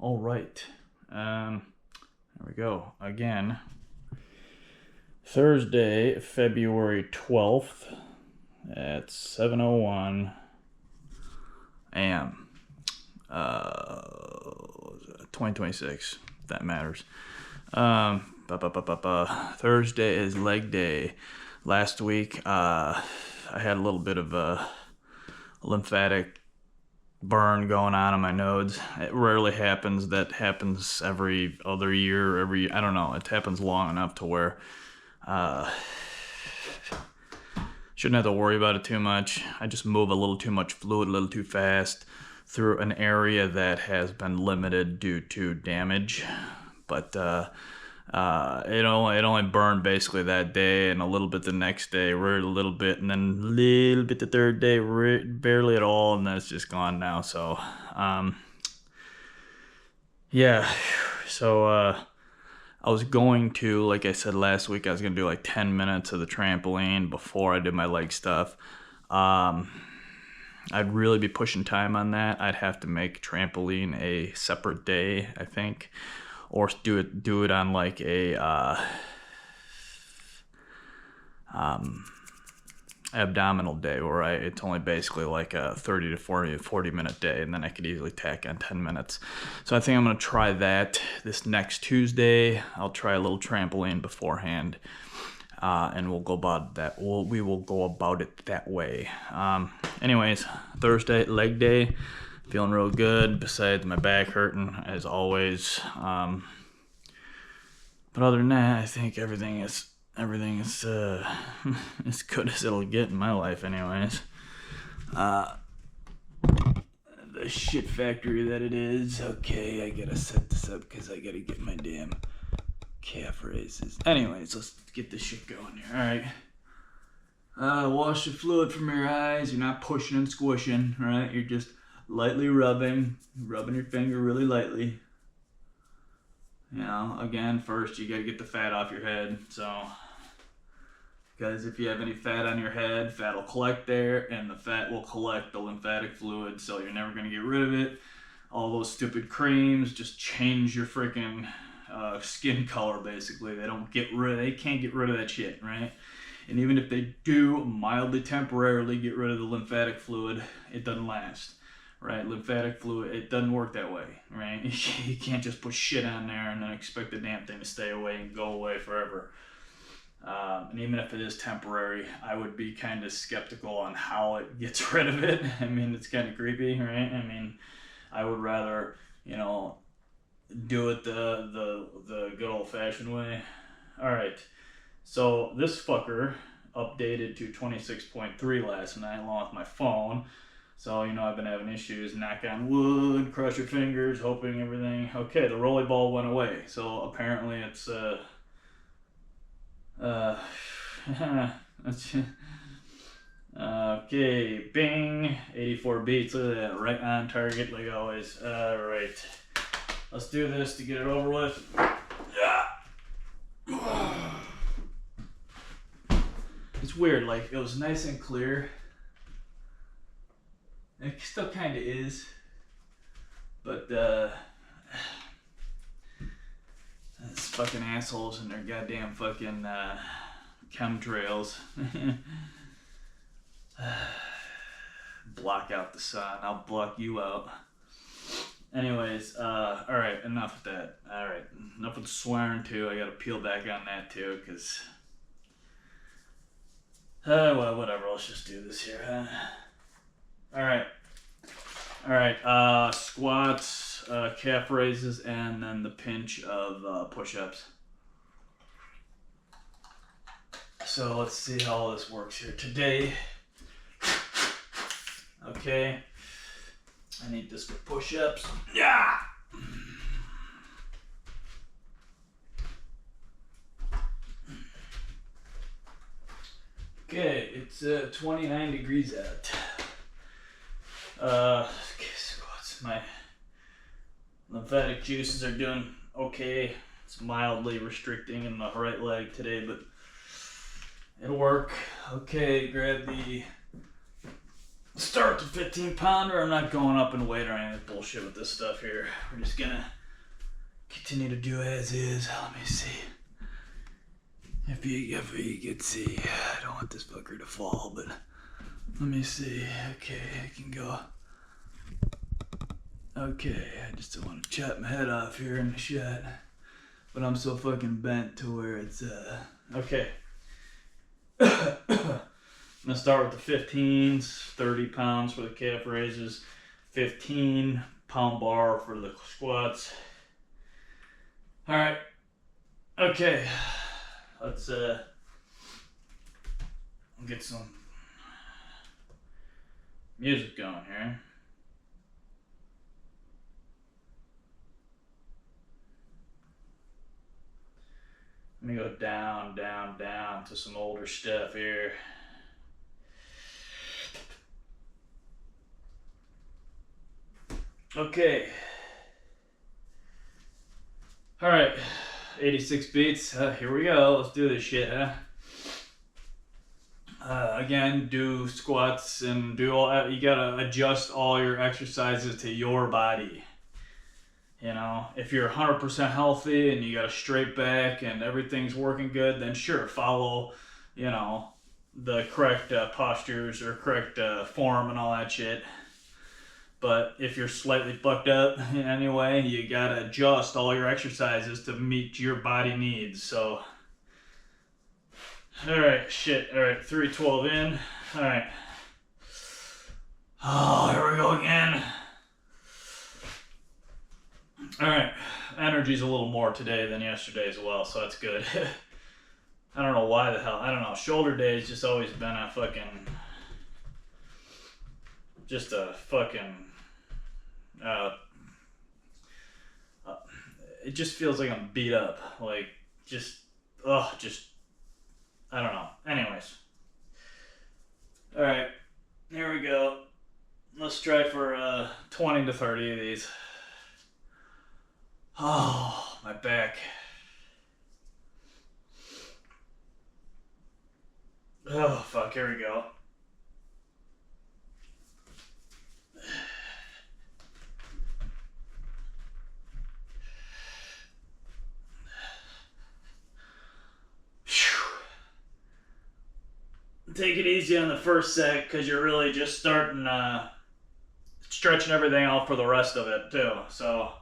All right. There we go. Again. Thursday, February 12th at 7:01 a.m. 2026, if that matters. Thursday is leg day. Last week, I had a little bit of a lymphatic burn going on my nodes. It rarely happens. That happens every other year, I don't know. It happens long enough to where shouldn't have to worry about it too much. I just move a little too much fluid, a little too fast through an area that has been limited due to damage. But it only burned basically that day and a little bit the next day, really a little bit, and then a little bit the third day, barely at all, and then it's just gone now. So yeah, so I was going to, like I said last week, I was going to do like 10 minutes of the trampoline before I did my leg stuff. I'd really be pushing time on that. I'd have to make trampoline a separate day, I think, or do it on like a abdominal day where it's only basically like a 30 to 40 minute day, and then I could easily tack on 10 minutes. So I think I'm going to try that this next Tuesday. I'll try a little trampoline beforehand, and we'll go about that. We will go about it that way. Anyways, Thursday, leg day. Feeling real good, besides my back hurting, as always. But other than that, I think everything is as good as it'll get in my life, anyways. The shit factory that it is. Okay, I gotta set this up because I gotta get my damn calf raises. Anyways, let's get this shit going here. All right. Wash the fluid from your eyes. You're not pushing and squishing, right? You're just lightly rubbing your finger really lightly. You know, again, first you gotta get the fat off your head. So, because if you have any fat on your head, fat will collect there, and the fat will collect the lymphatic fluid, so you're never gonna get rid of it. All those stupid creams just change your freaking skin color, basically. They can't get rid of that shit, right? And even if they do mildly temporarily get rid of the lymphatic fluid, it doesn't last. Right, lymphatic fluid, it doesn't work that way, right? You can't just put shit on there and then expect the damn thing to stay away and go away forever. And even if it is temporary, I would be kind of skeptical on how it gets rid of it. I mean, it's kind of creepy, right? I mean, I would rather, do it the good old-fashioned way. All right, so this fucker updated to 26.3 last night along with my phone. So, I've been having issues, knock on wood, cross your fingers, hoping everything. Okay, the rolly ball went away. So apparently it's, okay, bing, 84 beats, look at that, right on target like always. All right, let's do this to get it over with. It's weird, like it was nice and clear. It still kind of is, but these fucking assholes and their goddamn fucking chemtrails block out the sun. I'll block you out. Anyways, all right, enough of that. All right, enough with the swearing too. I gotta peel back on that too, cause well, whatever. Let's just do this here. All right, squats, calf raises, and then the pinch of push-ups. So let's see how all this works here today. Okay, I need this for push-ups. Yeah. Okay, it's 29 degrees out. Squats. My lymphatic juices are doing okay. It's mildly restricting in the right leg today, but it'll work. Okay, grab the start the 15 pounder. I'm not going up in weight or any of this bullshit with this stuff here. We're just gonna continue to do as is. Let me see. If you can see, I don't want this fucker to fall, but let me see. Okay, I can go. Okay, I just don't want to chop my head off here in the shot. But I'm so fucking bent to where it's, okay. I'm gonna start with the 15s, 30 pounds for the calf raises, 15-pound bar for the squats. All right, okay, let's get some music going here. Let me go down, down, down to some older stuff here. Okay. All right, 86 beats. Here we go. Let's do this shit, huh? Again, do squats and do all. You gotta adjust all your exercises to your body. You know, if you're 100% healthy and you got a straight back and everything's working good, then sure, follow, you know, the correct postures or correct form and all that shit. But if you're slightly fucked up in any way, you gotta adjust all your exercises to meet your body needs. So, all right, shit. All right, 312 in. All right. Oh, here we go again. All right, energy's a little more today than yesterday as well, so that's good. I don't know why the hell. I don't know. Shoulder day's just always been a fucking, just a fucking. It just feels like I'm beat up. Like just, I don't know. Anyways, all right, here we go. Let's try for 20 to 30 of these. Oh, my back. Oh, fuck, here we go. Take it easy on the first set because you're really just starting stretching everything out for the rest of it too. So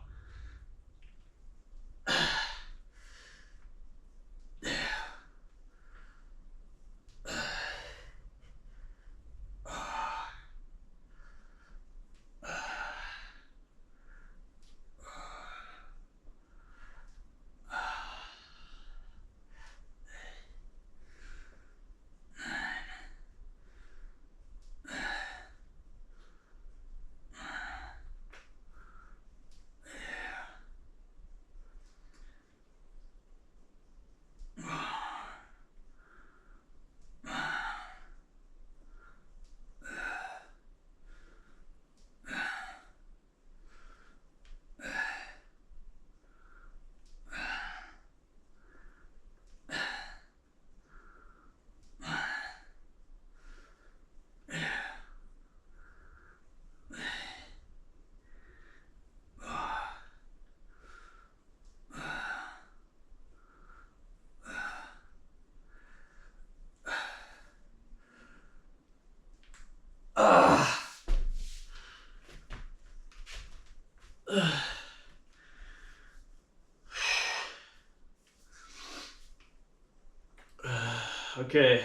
okay.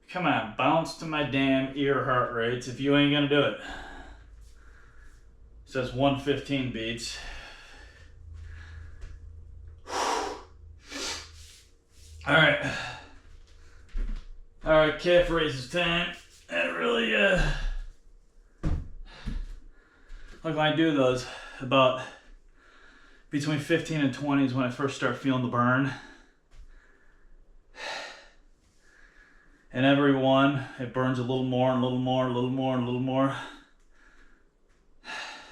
Come on, bounce to my damn ear heart rates if you ain't gonna do it. It says 115 beats. Alright. Alright, calf raises time. That really, like when I do those, about between 15 and 20 is when I first start feeling the burn. And every one, it burns a little more and a little more, a little more and a little more.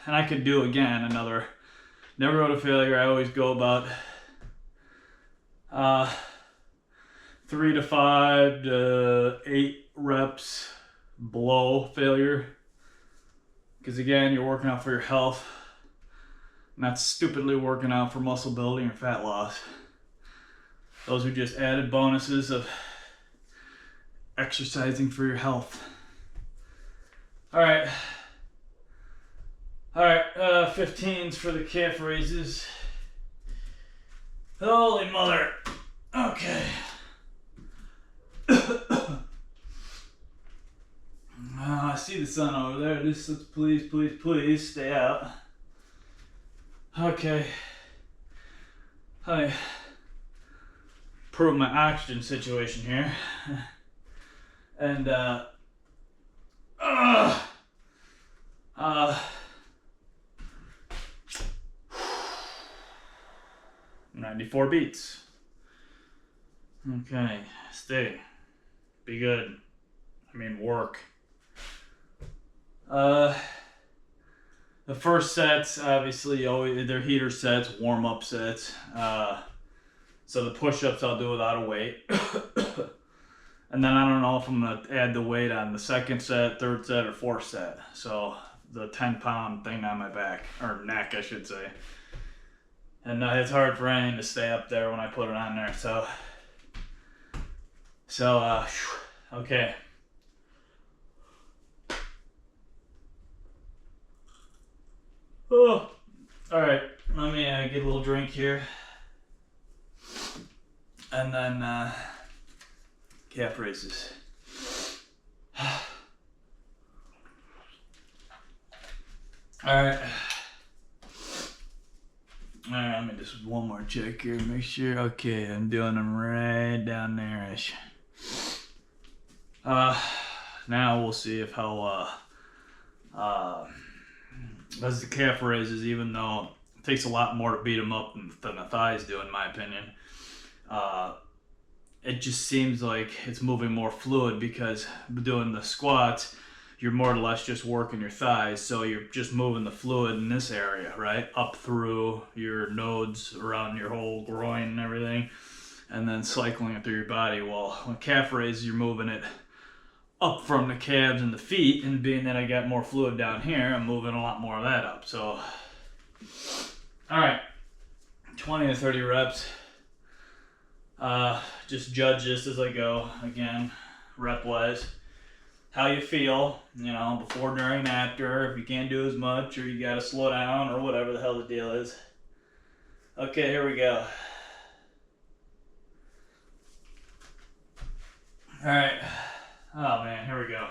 And I could do again another, never go to failure. I always go about 3 to 5 to 8 reps below failure. Because again, you're working out for your health, not stupidly working out for muscle building or fat loss. Those are just added bonuses of exercising for your health. All right, 15s for the calf raises. Holy mother. Okay. I see the sun over there. Just please stay out. Okay. I improve my oxygen situation here. And 94 beats. Okay, stay. Be good. I mean, work. The first sets, obviously, always they're heater sets, warm-up sets. So the push-ups I'll do without a weight. And then I don't know if I'm going to add the weight on the second set, third set, or fourth set. So the 10-pound thing on my back, or neck, I should say. And it's hard for anything to stay up there when I put it on there. So okay. Oh, all right. Let me get a little drink here, and then calf raises. All right. Let me just one more check here. Make sure. Okay, I'm doing them right down there-ish. Now we'll see if how as the calf raises, even though it takes a lot more to beat them up than the thighs do, in my opinion. It just seems like it's moving more fluid because doing the squats, you're more or less just working your thighs, so you're just moving the fluid in this area, right? Up through your nodes, around your whole groin and everything, and then cycling it through your body. Well, when calf raises, you're moving it up from the calves and the feet, and being that I got more fluid down here, I'm moving a lot more of that up. So, all right, 20 to 30 reps. Just judge this as I go, again, rep-wise. How you feel, before, during, after. If you can't do as much, or you gotta slow down, or whatever the hell the deal is. Okay, here we go. All right. Oh man, here we go.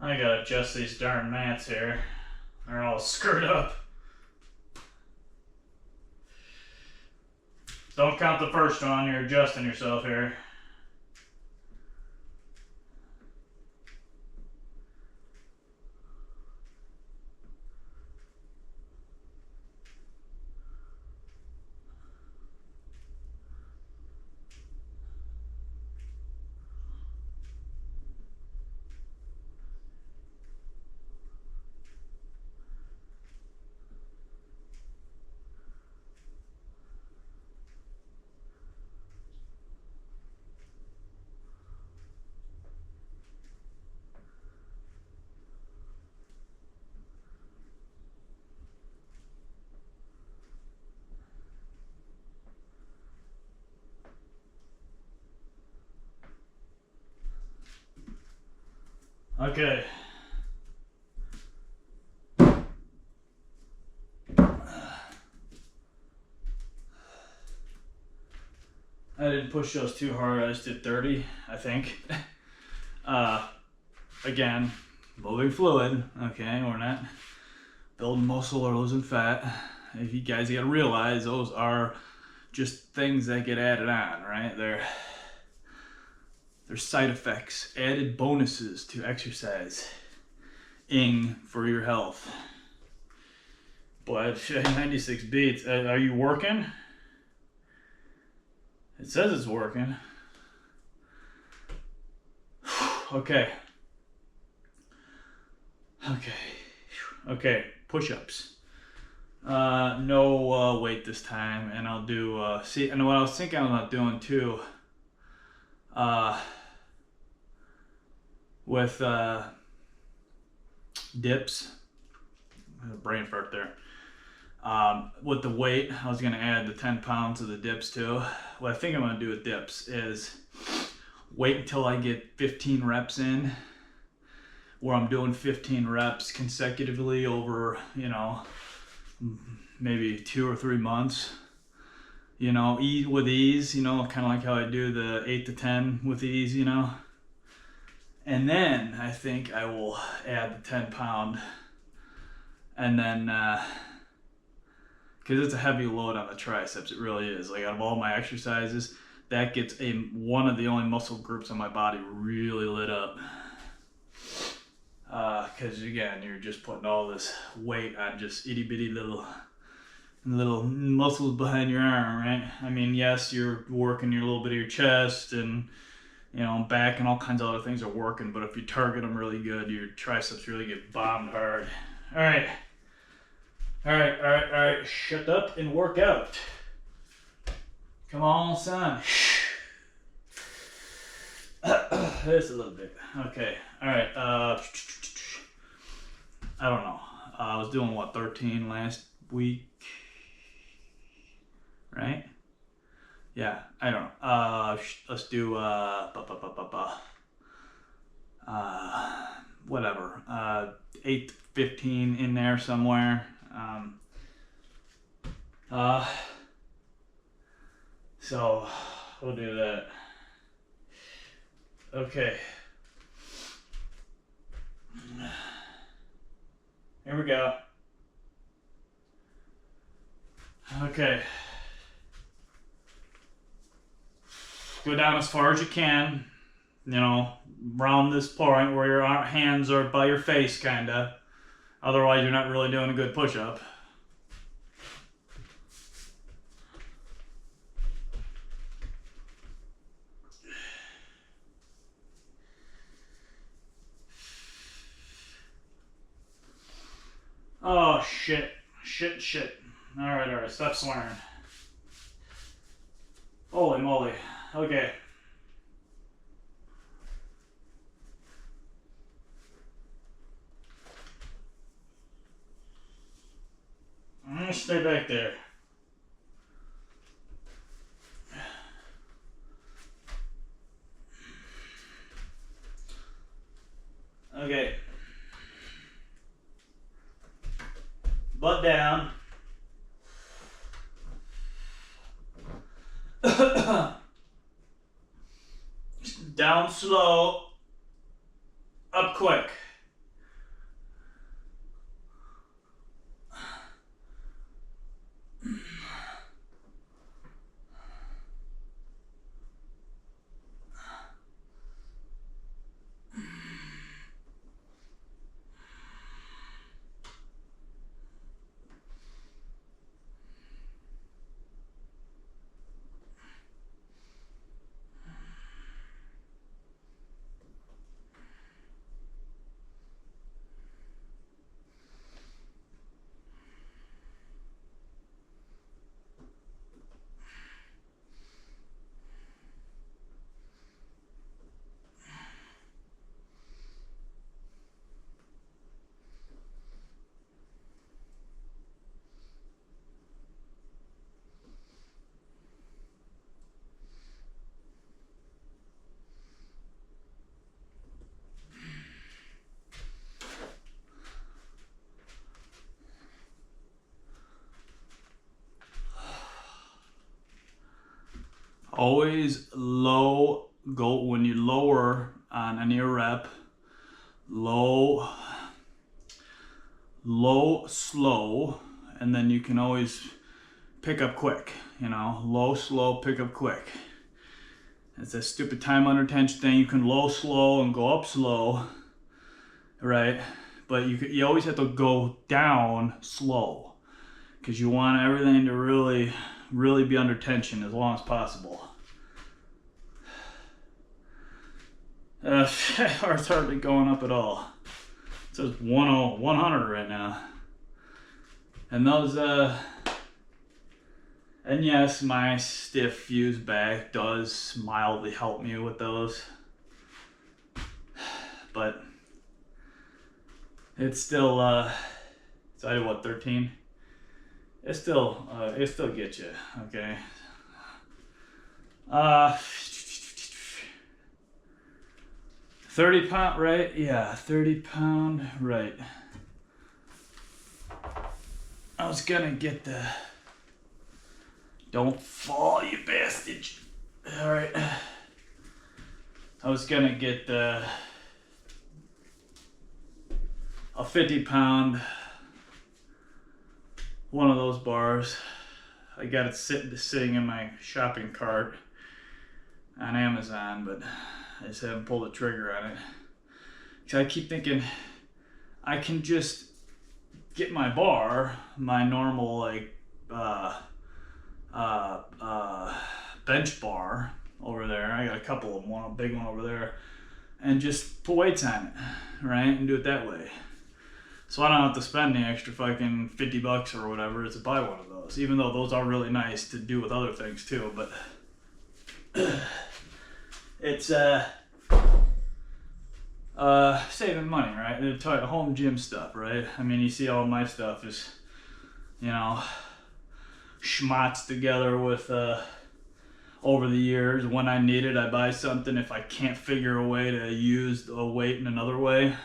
I gotta adjust these darn mats here. They're all screwed up. Don't count the first one, you're adjusting yourself here. Okay. I didn't push those too hard. I just did 30, I think. Again, moving fluid. Okay, we're not building muscle or losing fat. You guys gotta realize those are just things that get added on, right? They're side effects, added bonuses to exercise for your health. But 96 beats. Are you working? It says it's working. Okay. Okay. Push-ups. No weight this time, and I'll do. See, and what I was thinking about doing too. With dips. Brain fart there. With the weight, I was going to add the 10 pounds of the dips too. What I think I'm going to do with dips is wait until I get 15 reps in, where I'm doing 15 reps consecutively over, you know, maybe 2 or 3 months. You know, eat with ease, you know, kind of like how I do the 8 to 10 with ease, you know. And then I think I will add the 10 pound, and then because it's a heavy load on the triceps, it really is. Like, out of all my exercises, that gets one of the only muscle groups on my body really lit up. Because again, you're just putting all this weight on just itty bitty little muscles behind your arm, right? I mean, yes, you're working your little bit of your chest and, you know, back and all kinds of other things are working, but if you target them really good, your triceps really get bombed hard. All right. Shut up and work out. Come on, son. Just a little bit. Okay. All right. I don't know. I was doing what, 13 last week, right? Yeah. I don't know. Let's do whatever. 8 to 15 in there somewhere. So we'll do that. Okay. Here we go. Okay. Go down as far as you can. You know, around this point where your hands are by your face, kinda. Otherwise, you're not really doing a good push-up. Oh, shit. All right, stop swearing. Holy moly. Okay. I'm gonna stay back there. Okay. Butt down. Down slow. Up quick. Always low, go when you lower on any rep, low, slow, and then you can always pick up quick, you know, low, slow, pick up quick. It's a stupid time under tension thing. You can low, slow, and go up slow, right? But you always have to go down slow. because you want everything to really be under tension as long as possible. Heart's hardly going up at all. It says 100 right now. And those, and yes, my stiff fused back does mildly help me with those. But it's still, so I did what, 13? It still gets you, okay? 30 pound, right? Yeah, 30 pound, right. I was gonna get the, don't fall, you bastard. All right. I was gonna get the, a 50 pound, one of those bars. I got it sitting in my shopping cart on Amazon, but I just haven't pulled the trigger on it. Because I keep thinking I can just get my bar, my normal like bench bar over there. I got a couple of them, one a big one over there, and just put weights on it, right? And do it that way. So I don't have to spend the extra fucking $50 or whatever to buy one of those. Even though those are really nice to do with other things too, but it's saving money, right? They're home gym stuff, right? I mean, you see all my stuff is, you know, schmatz together with over the years. When I need it, I buy something. If I can't figure a way to use a weight in another way,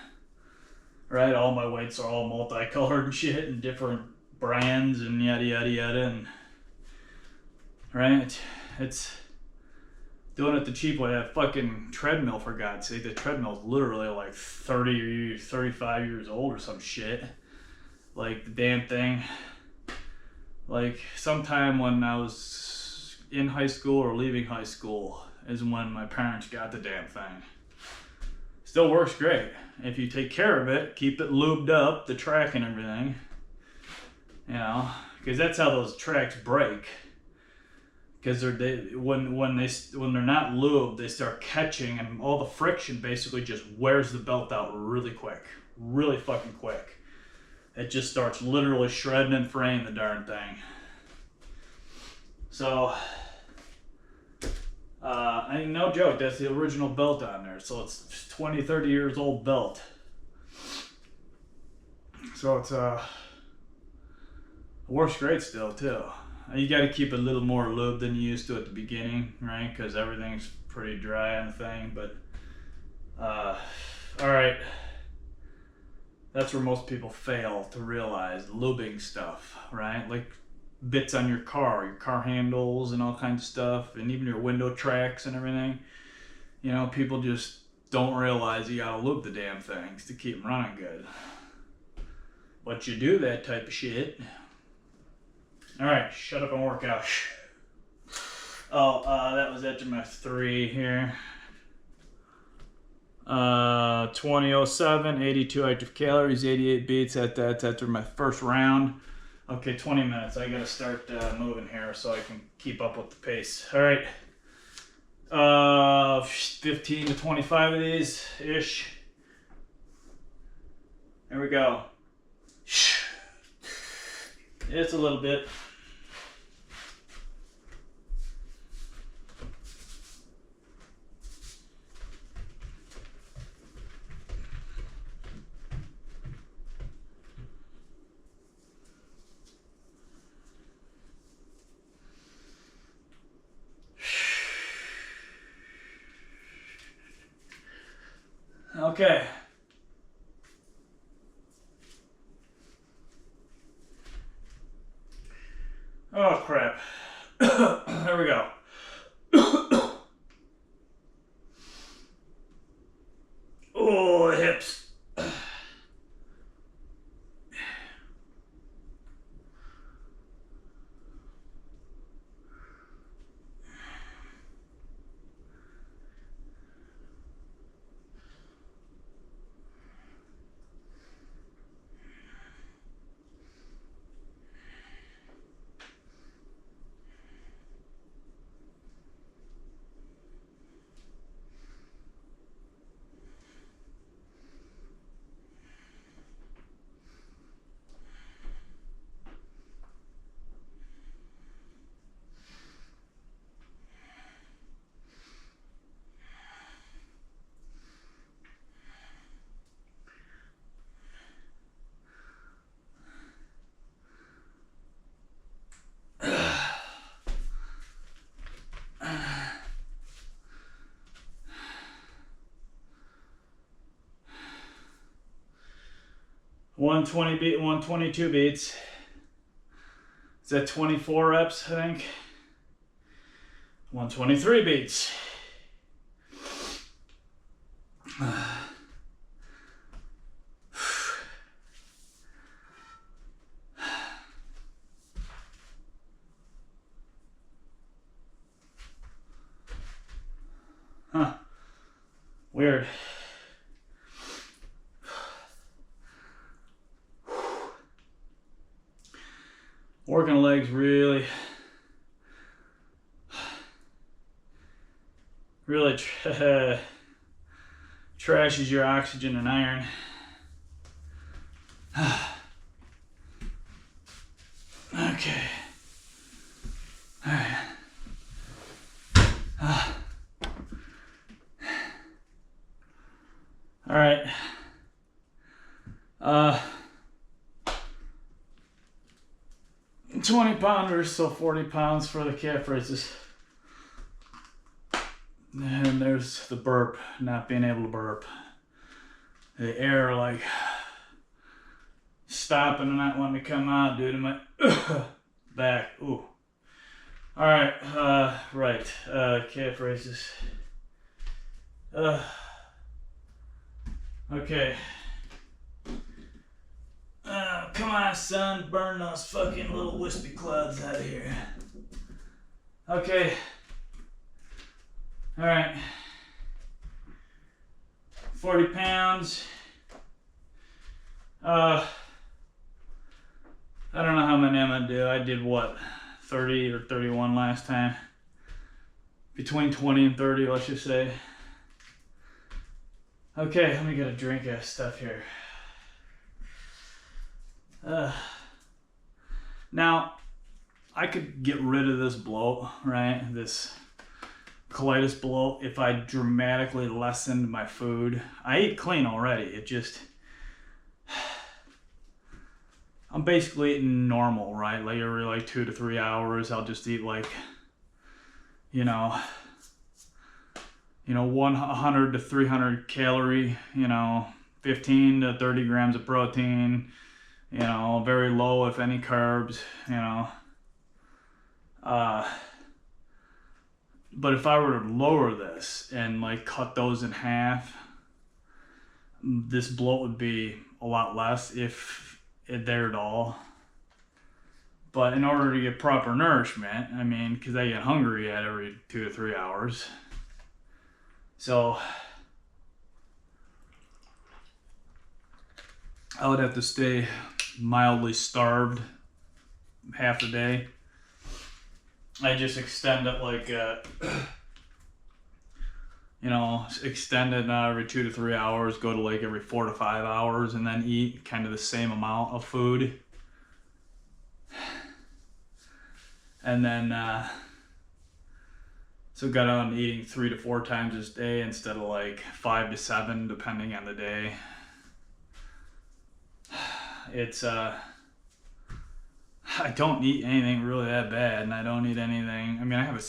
right? All my weights are all multicolored and shit and different brands and yada yada yada, and right? It's doing it the cheap way. That fucking treadmill, for God's sake, the treadmill's literally like 30 or 35 years old or some shit. Like the damn thing, like sometime when I was in high school or leaving high school is when my parents got the damn thing. Still works great if you take care of it, keep it lubed up, the track and everything, you know, because that's how those tracks break. Because when they're not lubed, they start catching, and all the friction basically just wears the belt out really quick, really fucking quick. It just starts literally shredding and fraying the darn thing. So, I mean, no joke, that's the original belt on there. So it's 20, 30 years old belt. So it's works great still too. You got to keep it a little more lube than you used to at the beginning, right? Because everything's pretty dry on the thing. But all right, that's where most people fail to realize lubing stuff, right? Like bits on your car handles and all kinds of stuff, and even your window tracks and everything. You know, people just don't realize you gotta lube the damn things to keep them running good. But you do that type of shit. All right, shut up and work out. Oh, that was after my 3 here. 20:07, 82 active calories, 88 beats. That's after my first round. Okay, 20 minutes. I gotta start moving here so I can keep up with the pace. All right. 15 to 25 of these ish. There we go. It's a little bit. Okay. Oh crap. There we go. Oh, the hips. 120 beat, 122 beats. Is that 24 reps, I think? 123 beats. Huh. Weird. Working legs really trashes your oxygen and iron. Okay. All right. All right. 20 pounders, so 40 pounds for the calf raises. And there's the burp, not being able to burp. The air like stopping and not wanting to come out due to my back. Ooh. All right, calf raises. Okay. Come on, son, burn those fucking little wispy clouds out of here. Okay. All right. 40 pounds. I don't know how many I'm gonna do. I did what, 30 or 31 last time. Between 20 and 30, let's just say. Okay, let me get a drink of stuff here. Now, I could get rid of this bloat, right? This colitis bloat if I dramatically lessened my food. I eat clean already. It just, I'm basically eating normal, right? Like every like 2 to 3 hours, I'll just eat like, 100 to 300 calorie, 15 to 30 grams of protein, very low, if any, carbs, but if I were to lower this and like cut those in half, this bloat would be a lot less, if there at all. But in order to get proper nourishment, I mean, because I get hungry at every 2 to 3 hours. So I would have to stay mildly starved half a day. I just extend it like, extend it not every 2 to 3 hours, go to like every 4 to 5 hours, and then eat kind of the same amount of food. And then, so got on eating 3 to 4 times a day instead of like 5 to 7, depending on the day. It's, I don't eat anything really that bad, and I don't eat anything. I mean, I have a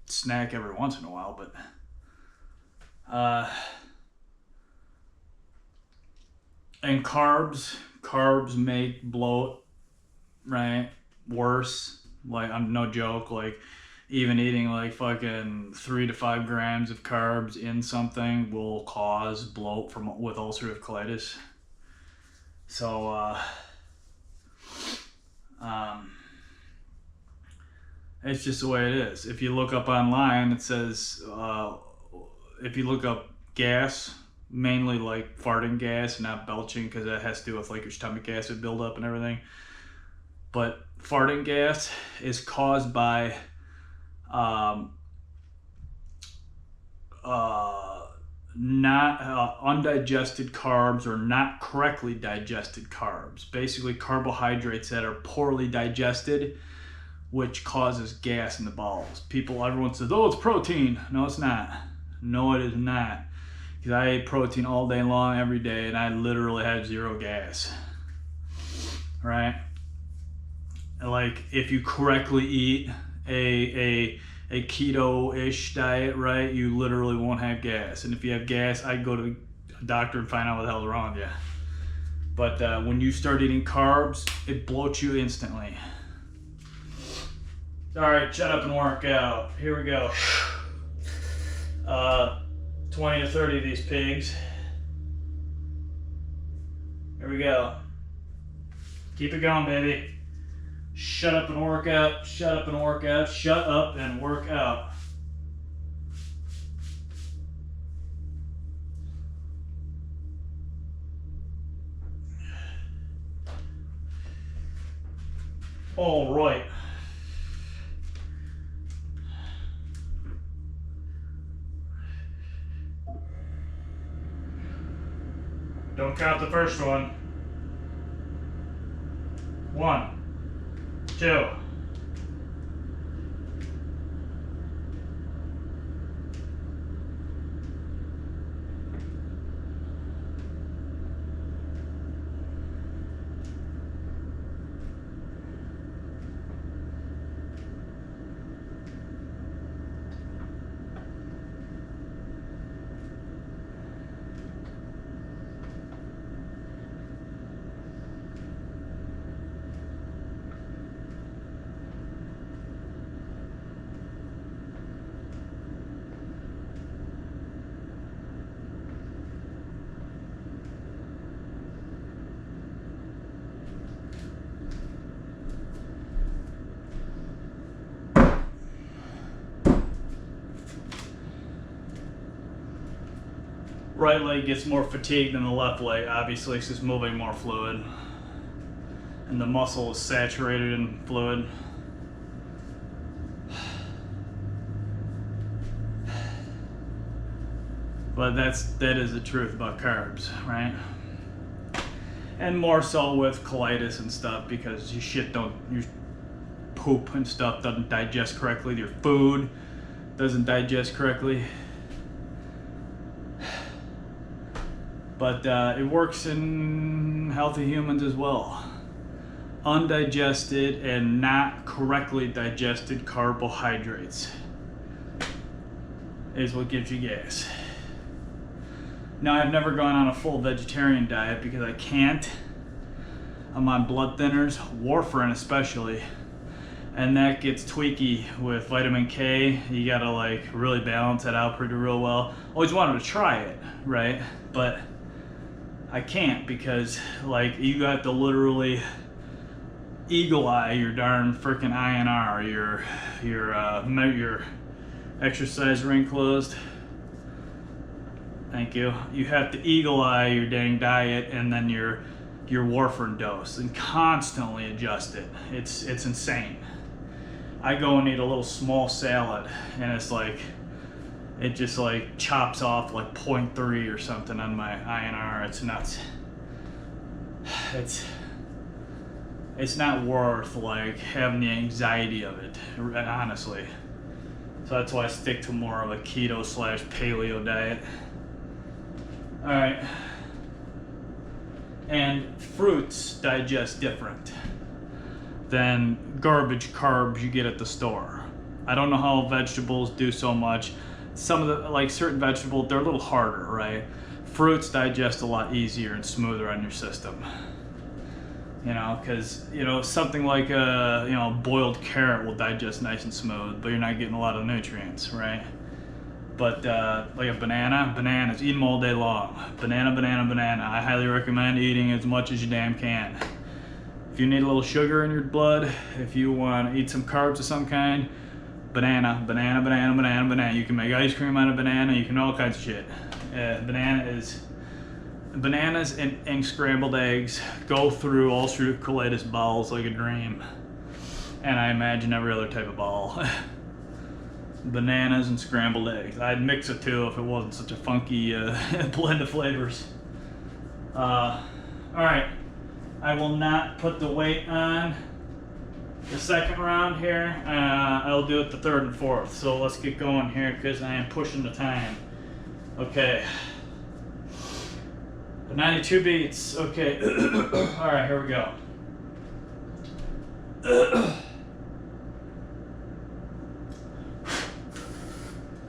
snack every once in a while, but and carbs make bloat, right, worse. Like, I'm no joke, like even eating like fucking 3 to 5 grams of carbs in something will cause bloat with ulcerative colitis. So it's just the way it is. If you look up online, it says, if you look up gas, mainly like farting gas, not belching, because that has to do with like your stomach acid buildup and everything. But farting gas is caused by not undigested carbs, or not correctly digested carbs. Basically carbohydrates that are poorly digested, which causes gas in the bowels. Everyone says, oh, it's protein. No, it's not. No, it is not. Because I ate protein all day long, every day, and I literally had 0 gas. Right? Like, if you correctly eat a keto-ish diet, right, you literally won't have gas. And if you have gas, I'd go to the doctor and find out what the hell's wrong with you. But when you start eating carbs, it bloats you instantly. All right, shut up and work out. Here we go. 20 to 30 of these pigs. Here we go. Keep it going, baby. Shut up and work out. Shut up and work out. Shut up and work out. All right. Don't count the first one. 1, 2. Right leg gets more fatigued than the left leg, obviously, it's just moving more fluid. And the muscle is saturated in fluid. But that is the truth about carbs, right? And more so with colitis and stuff, because your poop and stuff doesn't digest correctly, your food doesn't digest correctly. But it works in healthy humans as well. Undigested and not correctly digested carbohydrates is what gives you gas. Now, I've never gone on a full vegetarian diet because I can't. I'm on blood thinners, warfarin especially, and that gets tweaky with vitamin K. You gotta like really balance it out pretty real well. Always wanted to try it, right? But I can't, because like you got to literally eagle eye your darn freaking INR, your exercise ring closed. Thank you. You have to eagle eye your dang diet and then your warfarin dose and constantly adjust it. It's insane. I go and eat a little small salad and it's like, it just like chops off like 0.3 or something on my INR. It's nuts. It's not worth like having the anxiety of it, honestly. So that's why I stick to more of a keto / paleo diet. All right. And fruits digest different than garbage carbs you get at the store. I don't know how vegetables do so much. Some of the, like certain vegetables, they're a little harder, right? Fruits digest a lot easier and smoother on your system. You know, because, you know, something like a, boiled carrot will digest nice and smooth, but you're not getting a lot of nutrients, right? But like a bananas, eat them all day long. Banana. I highly recommend eating as much as you damn can. If you need a little sugar in your blood, if you want to eat some carbs of some kind, banana. You can make ice cream out of banana. You can do all kinds of shit. Bananas and scrambled eggs go through ulcerative colitis bowels like a dream. And I imagine every other type of bowel. Bananas and scrambled eggs. I'd mix it too if it wasn't such a funky blend of flavors. All right, I will not put the weight on the second round here. I'll do it the third and fourth. So let's get going here because I am pushing the time. Okay. 92 beats. Okay. All right, here we go.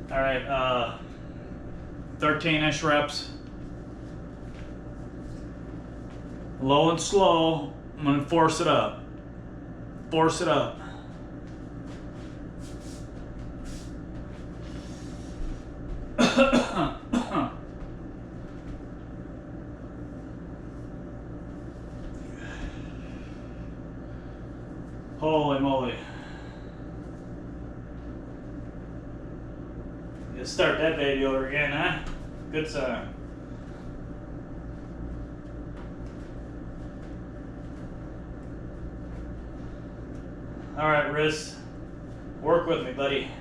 All right, 13-ish reps. Low and slow. I'm gonna force it up. Force it up. Holy moly. You start that baby over again, huh? Good sign. All right, wrist. Work with me, buddy.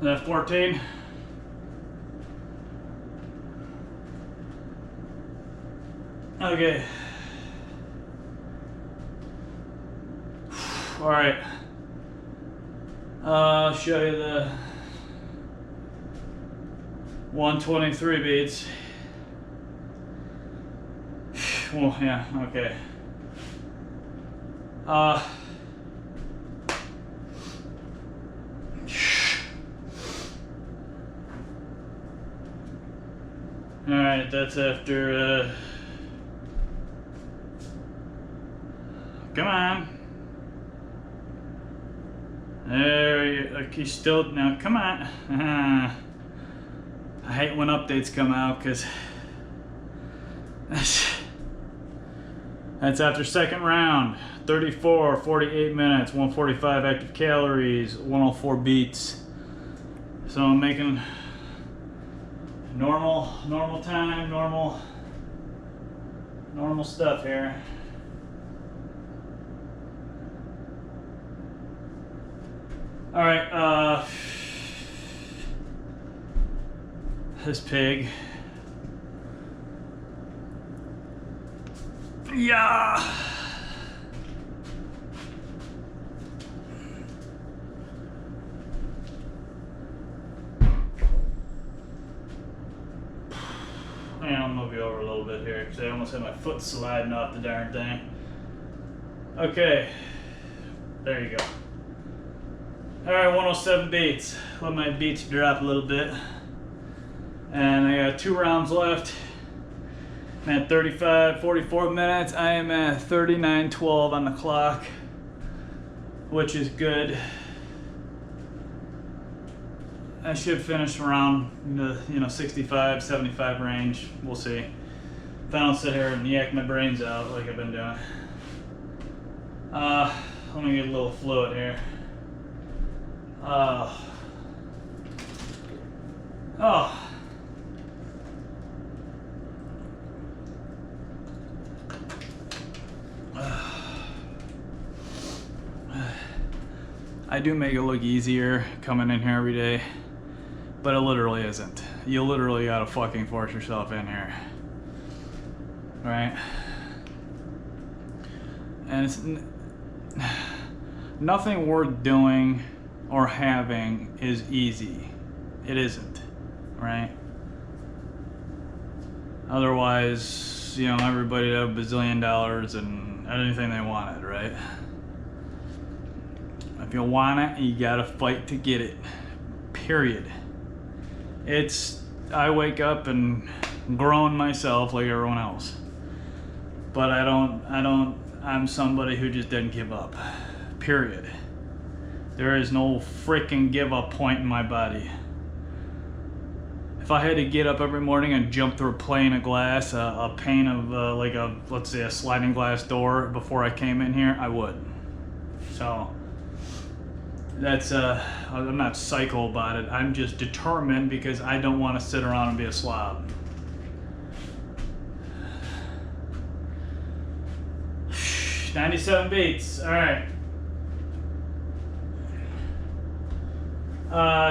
That 14. Okay. All right. I'll show you the 123 beats. Well, yeah, okay. Alright, that's after, come on. There you still, now come on. I hate when updates come out because that's after second round. 34, 48 minutes, 145 active calories, 104 beats. So I'm making normal time, normal stuff here. All right, this pig. Yeah. I'll move you over a little bit here because I almost had my foot sliding off the darn thing. Okay, there you go. All right, 107 beats. Let my beats drop a little bit. And I got 2 rounds left. I'm at 44 minutes. I am at 39:12 on the clock, which is good. I should finish around the 65, 75 range. We'll see. If I don't sit here and yak my brains out like I've been doing. Let me get a little fluid here. Oh. I do make it look easier coming in here every day, but it literally isn't. You literally gotta fucking force yourself in here, right? And it's nothing worth doing or having is easy. It isn't, right? Otherwise, everybody would have $1 bazillion and anything they wanted, right? If you want it, you gotta fight to get it. Period. I wake up and groan myself like everyone else. But I'm somebody who just didn't give up. Period. There is no freaking give up point in my body. If I had to get up every morning and jump through a pane of glass, a pane of like a, let's say, a sliding glass door before I came in here, I would. So that's I'm not psycho about it. I'm just determined because I don't want to sit around and be a slob. $97 beats. All right.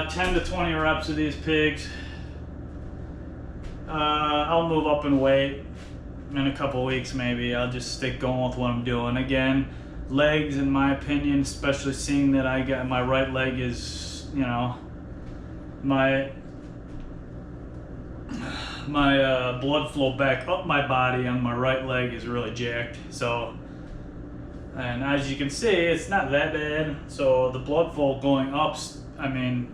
10 to 20 reps of these pigs. I'll move up in weight in a couple weeks maybe. I'll just stick going with what I'm doing. Again, legs, in my opinion, especially seeing that I got my right leg is, you know, my blood flow back up my body on my right leg is really jacked. So, and as you can see, it's not that bad. So the blood flow going up, I mean,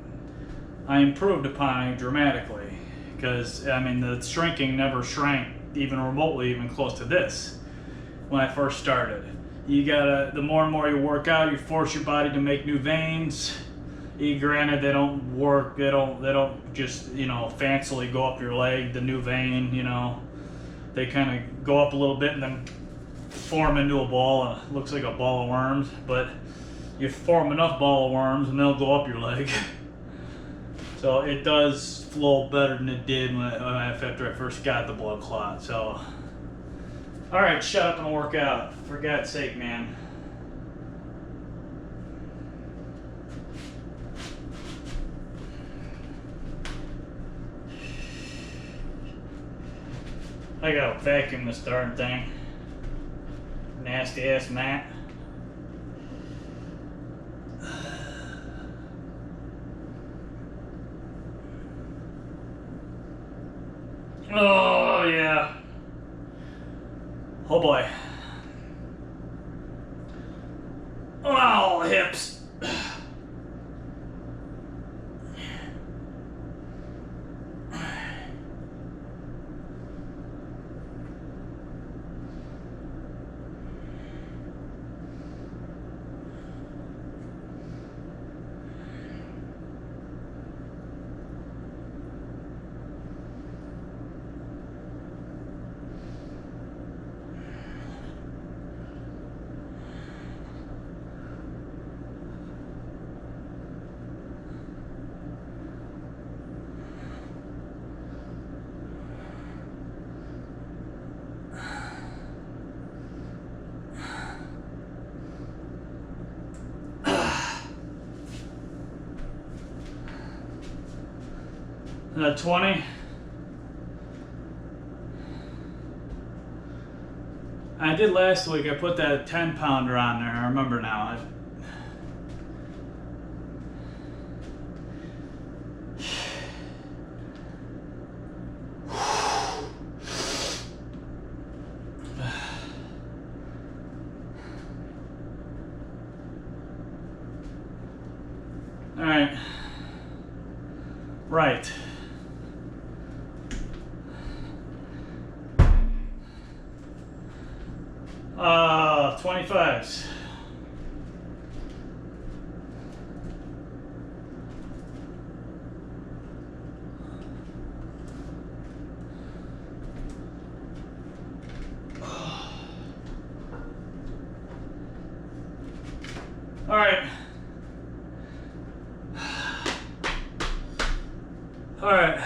I improved upon it dramatically. Because, I mean, the shrinking never shrank even remotely even close to this when I first started. You gotta, the more and more you work out, you force your body to make new veins. Granted, they don't work, they don't just, you know, fancily go up your leg, the new vein, you know. They kind of go up a little bit and then form into a ball, and it looks like a ball of worms, but you form enough ball of worms and they'll go up your leg. So it does flow better than it did after I first got the blood clot. So, all right, shut up and work out. For God's sake, man. I gotta vacuum this darn thing. Nasty ass mat. Oh, yeah. Oh, boy. Oh, hips. Another 20. I did last week. I put that 10-pounder on there. I remember now. All right. Right. 25s. All right. All right.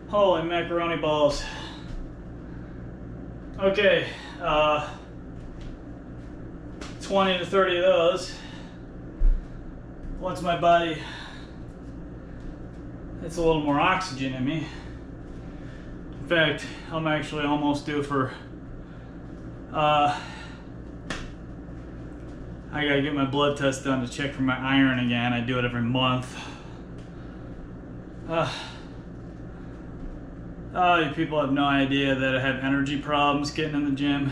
Holy macaroni balls. Okay, 20 to 30 of those. Once my body gets a little more oxygen in me. In fact, I'm actually almost due for, I gotta get my blood test done to check for my iron again. I do it every month. Oh, you people have no idea that I have energy problems getting in the gym.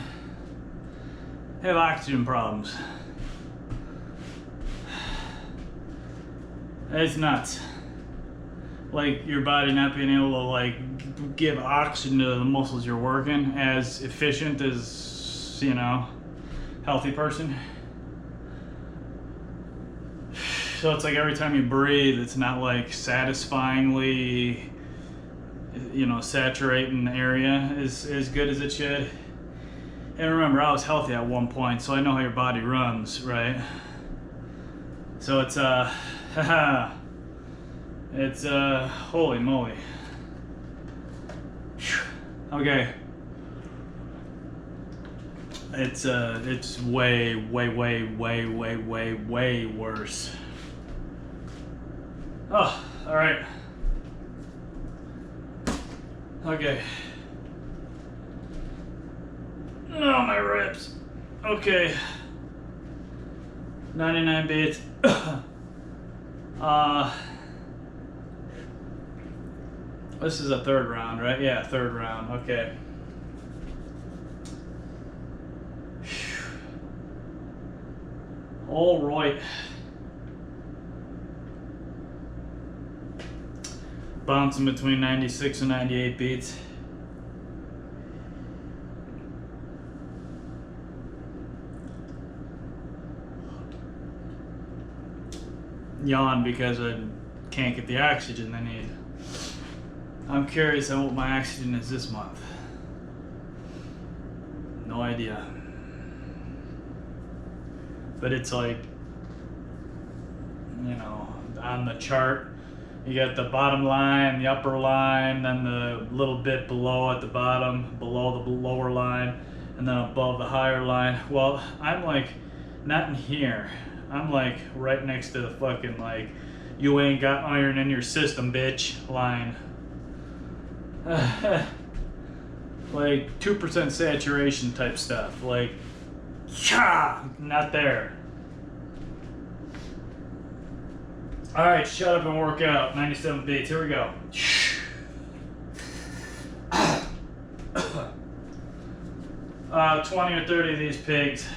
I have oxygen problems. It's nuts. Like your body not being able to like give oxygen to the muscles you're working as efficient as, you know, healthy person. So it's like every time you breathe, it's not like satisfyingly, you know, saturating the area as good as it should. And remember, I was healthy at one point, so I know how your body runs, right? So it's it's holy moly. Okay. It's way worse. Oh, all right. Okay. Oh, my ribs. Okay. 99 beats. This is a third round, right? Yeah, third round. Okay. All right. Bouncing between 96 and 98 beats. Yawn because I can't get the oxygen I need. I'm curious on what my oxygen is this month. No idea. But it's like, you know, on the chart, you got the bottom line, the upper line, then the little bit below at the bottom, below the lower line, and then above the higher line. Well, I'm like, not in here. I'm like right next to the fucking like, you ain't got iron in your system, bitch, line. Like 2% saturation type stuff. Like, not there. Alright, shut up and work out. 97 beats. Here we go. 20 or 30 of these pigs.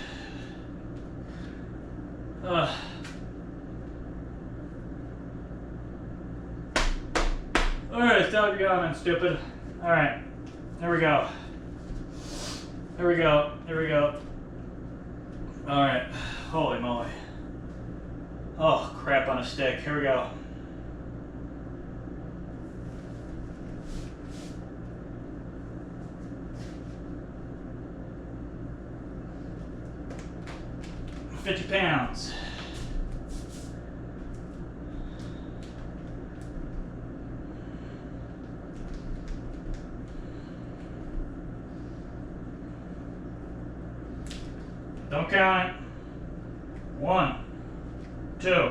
Alright, stop yawning, stupid. Alright, here we go. Here we go. Here we go. Alright, holy moly. Oh, crap on a stick. Here we go. £50. Don't count it. 1, 2.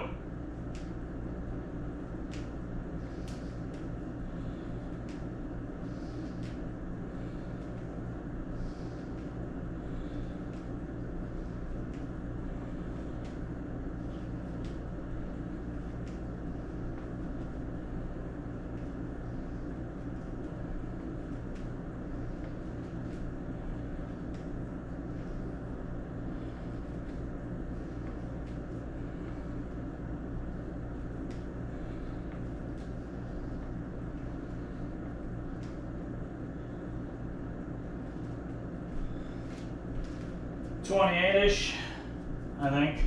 .28-ish, I think.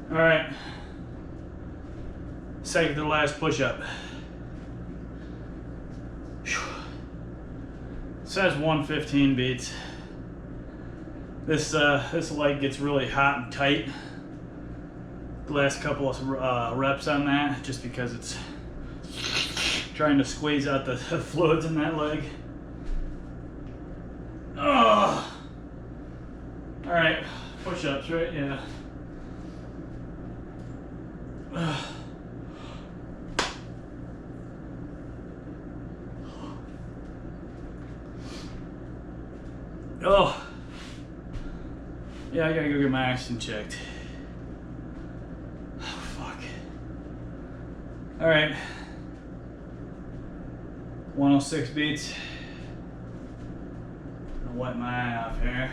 All right. Second to the last push-up. Says 115 beats. This leg gets really hot and tight. Last couple of reps on that, just because it's trying to squeeze out the fluids in that leg. Oh! All right, push-ups, right? Yeah. Oh. Yeah, I gotta go get my oxygen checked. All right, 106 beats. I'll wipe my eye off here.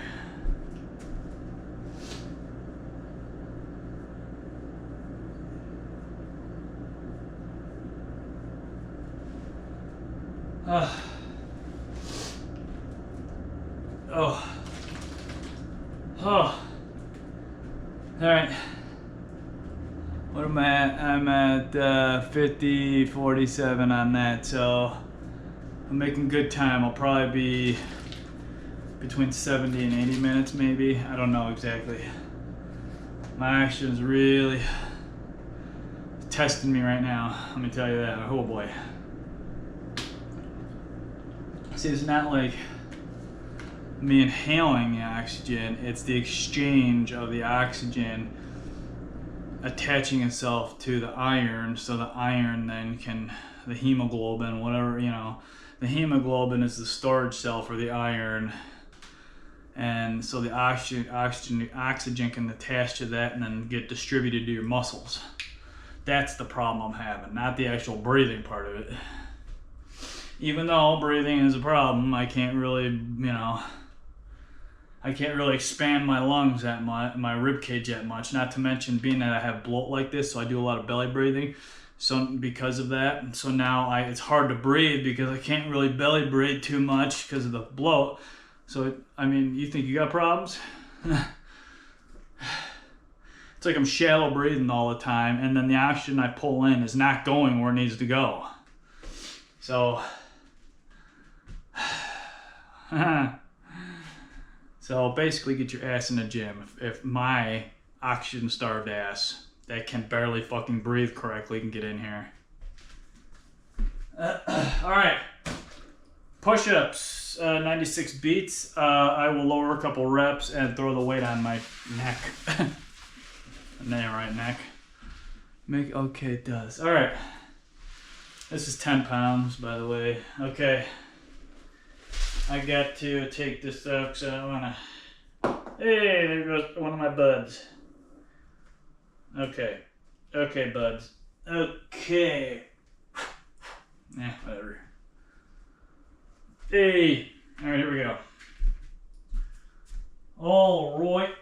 Oh. Oh. Alright. What am I at? I'm at 50:47 on that, so I'm making good time. I'll probably be between 70 and 80 minutes maybe. I don't know exactly. My action's really testing me right now. Let me tell you that. Oh boy. See, it's not like me inhaling the oxygen, it's the exchange of the oxygen attaching itself to the iron, so the iron then can, the hemoglobin, whatever, you know, the hemoglobin is the storage cell for the iron, and so the oxygen can attach to that and then get distributed to your muscles. That's the problem I'm having, not the actual breathing part of it. Even though breathing is a problem, I can't really, you know, I can't really expand my lungs that much, my rib cage that much, not to mention being that I have bloat like this, so I do a lot of belly breathing. So because of that, and so now it's hard to breathe because I can't really belly breathe too much because of the bloat. So, I mean, you think you got problems? It's like I'm shallow breathing all the time, and then the oxygen I pull in is not going where it needs to go. So, so basically get your ass in the gym. If my oxygen-starved ass that can barely fucking breathe correctly can get in here. All right, push-ups, 96 beats. I will lower a couple reps and throw the weight on my neck. Right, neck. Okay, it does. All right. This is 10 pounds, by the way. Okay. I got to take this up because I don't want to. Hey, there goes one of my buds. Okay. Okay, buds. Okay. Whatever. Hey. All right, here we go. All right.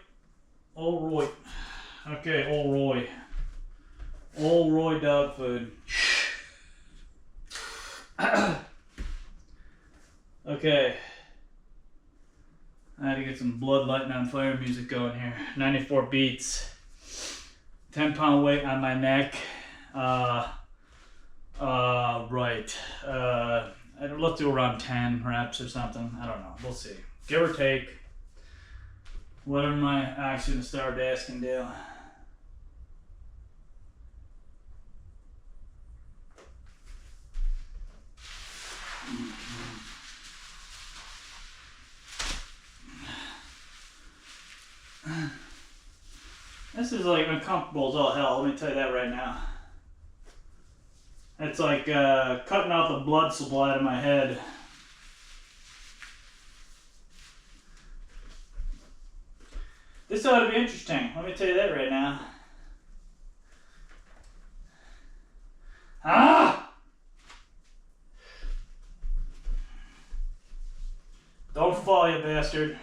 All right. Okay, old Roy. Old Roy dog food. Okay. I had to get some blood lighting on fire music going here. 94 beats. 10-pound weight on my neck. Right. Let's do around 10 reps or something. I don't know. We'll see. Give or take. Whatever my oxygen-starved ass can do. This is like uncomfortable as all hell, let me tell you that right now. It's like cutting out the blood supply to my head. This ought to be interesting, let me tell you that right now. Ah! Don't fall, you bastard.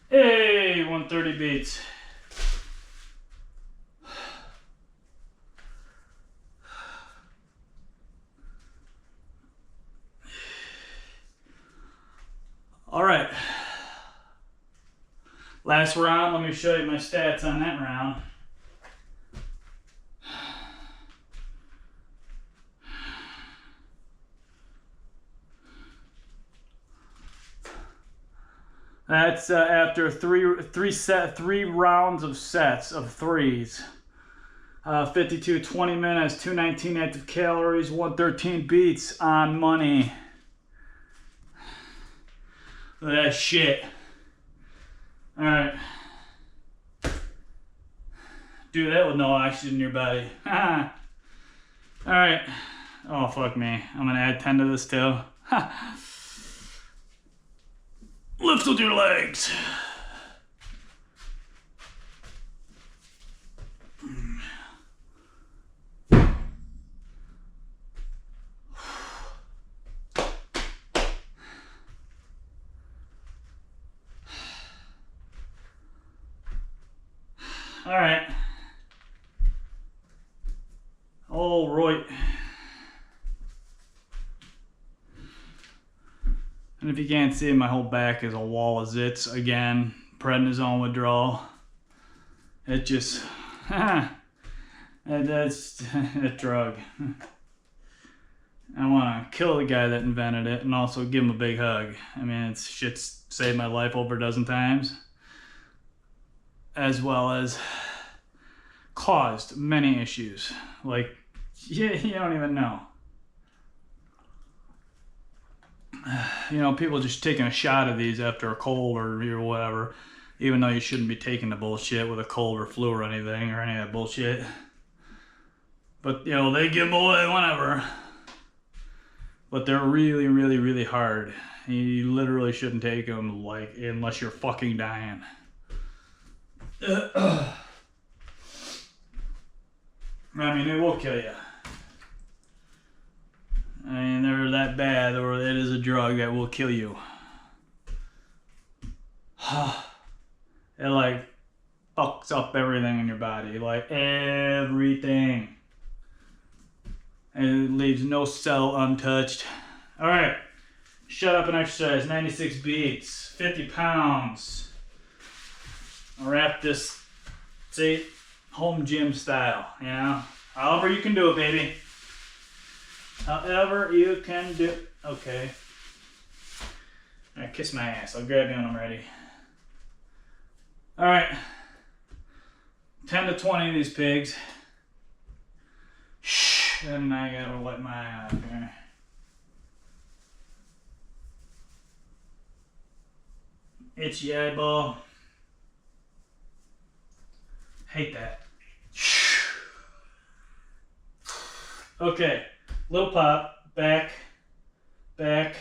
Hey, 130 beats. All right. Last round, let me show you my stats on that round. That's after three rounds of sets of threes. 52, 20 minutes, 219 active calories, 113 beats on money. Look at that shit. Alright. Do that with no oxygen in your body. Alright. Oh, fuck me. I'm gonna add 10 to this too. Lift with your legs. All right. All right. And if you can't see, my whole back is a wall of zits again. Prednisone withdrawal. It just, that's that drug. I want to kill the guy that invented it and also give him a big hug. I mean, it's shit's saved my life over a dozen times, as well as caused many issues. Like, you don't even know. You know, people just taking a shot of these after a cold or whatever, even though you shouldn't be taking the bullshit with a cold or flu or anything or any of that bullshit. But, you know, they give them away whenever. But they're really, really, really hard. You literally shouldn't take them, like, unless you're fucking dying. I mean, it will kill you. I mean, they're that bad, or it is a drug that will kill you. It, like, fucks up everything in your body. Like, everything. And it leaves no cell untouched. Alright. Shut up and exercise. 96 beats. 50 pounds. I'll wrap this, see, home gym style, you know? However you can do it, baby. However you can do it. Okay. Alright, kiss my ass. I'll grab you when I'm ready. Alright. 10 to 20 of these pigs. Shh. And I gotta wipe my eye out here. Itchy eyeball. Hate that. Okay. Little pop. Back. Back.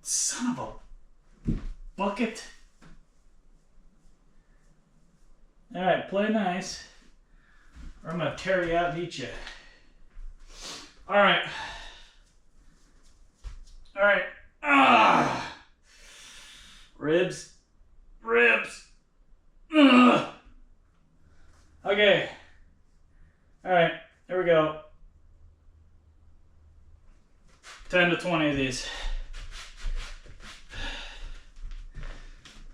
Son of a bucket. Alright, play nice, or I'm going to tear you out and eat you. Alright. Alright. Ah! Ribs. Ribs. Ugh. Okay. Alright, here we go. 10 to 20 of these.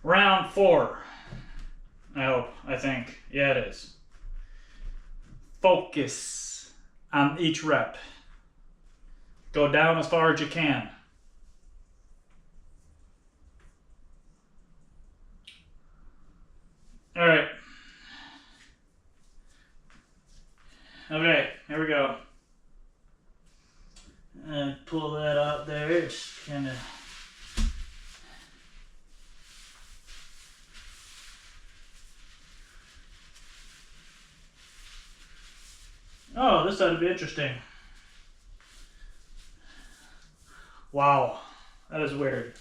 Round 4. I hope. I think. Yeah, it is. Focus on each rep. Go down as far as you can. All right. Okay, here we go. And pull that out there. It's kind of... Oh, this ought to be interesting. Wow, that is weird.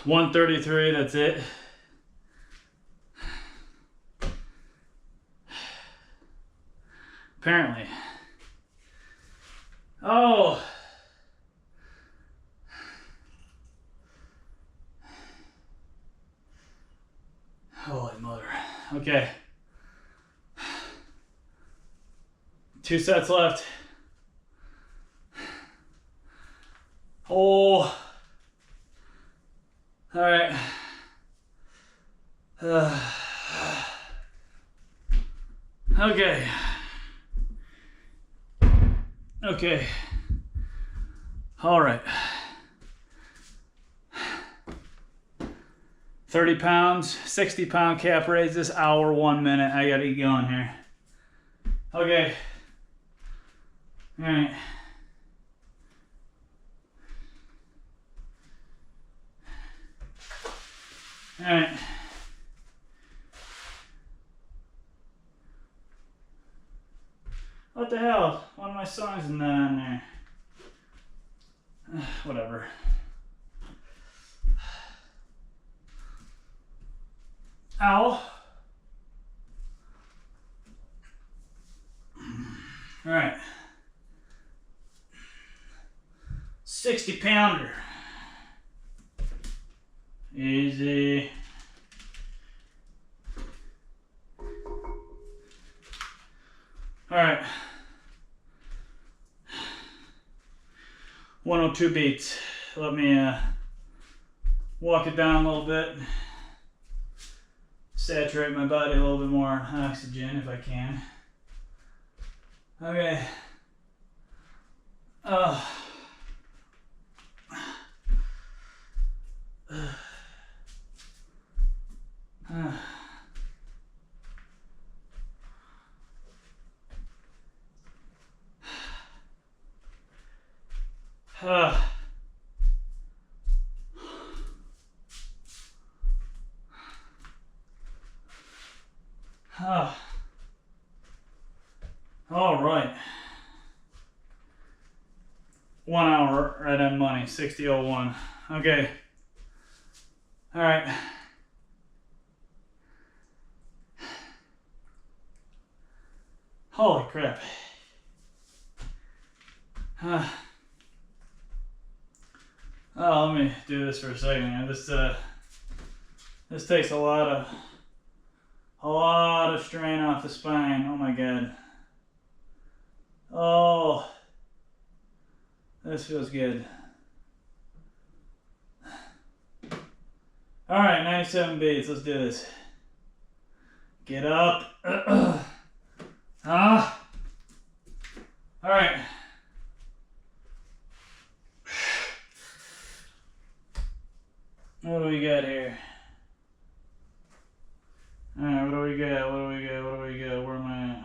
133, that's it. Apparently. Oh. Holy mother. Okay. 2 sets left. Oh. All right. Okay. Okay. All right. 30 pounds, 60-pound calf raises, hour, 1 minute. I gotta get going here. Okay. All right. All right. What the hell? One of my songs is not on there. Whatever. Ow. All right. 60-pounder. Easy. All right. 102 beats. Let me walk it down a little bit. Saturate my body a little bit more oxygen if I can. Okay. All right. 1 hour right on money, 60:01. Okay. All right. Holy crap. Oh, let me do this for a second here. This takes a lot of strain off the spine. Oh my god. Oh, this feels good. All right, 97 beats. Let's do this. Get up. All right. What do we got here? All right, what do we got? What do we got? What do we got? Where am I at?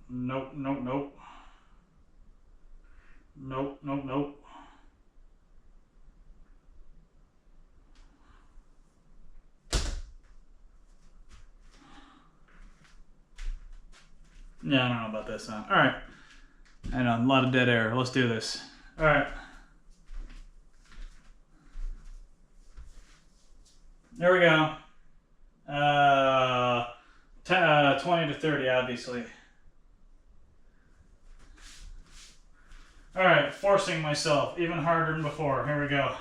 Nope, nope, nope. Nope, nope, nope. Yeah, I don't know about this sound. All right. I know, a lot of dead air. Let's do this. All right. There we go. 20 to 30, obviously. All right, forcing myself even harder than before. Here we go.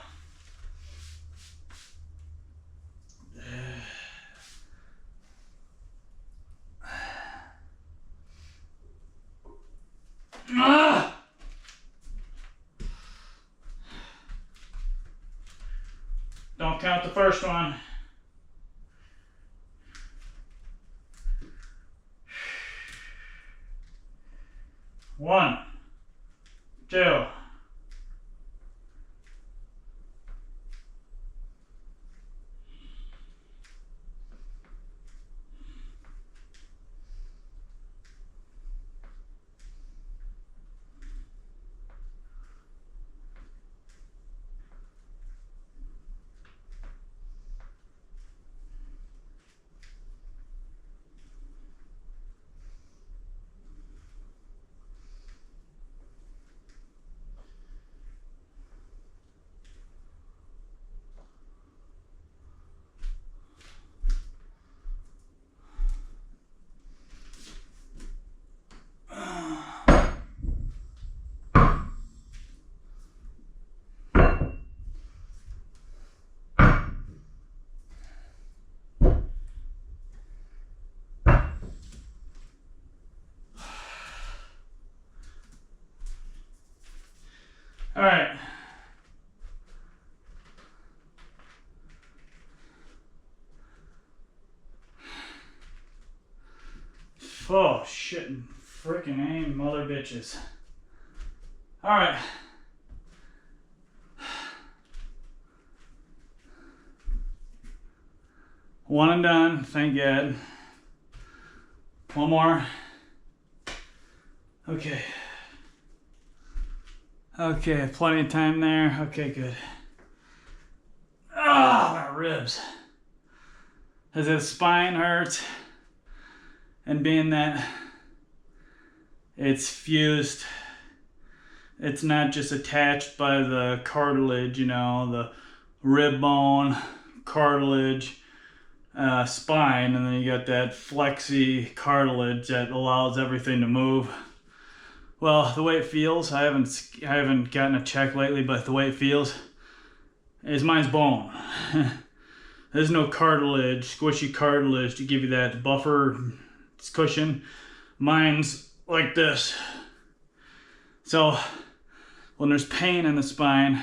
Don't count the first one. One, two. shit and freaking aim, mother bitches. Alright. One and done, thank God. One more. Okay. Okay, plenty of time there. Okay, good. Ah, my ribs. As the spine hurts, and being that it's fused, it's not just attached by the cartilage, you know, the rib bone, cartilage, spine, and then you got that flexy cartilage that allows everything to move. Well, the way it feels, I haven't gotten a check lately, but the way it feels is mine's bone. There's no cartilage, squishy cartilage to give you that buffer cushion. Mine's like this. So when there's pain in the spine,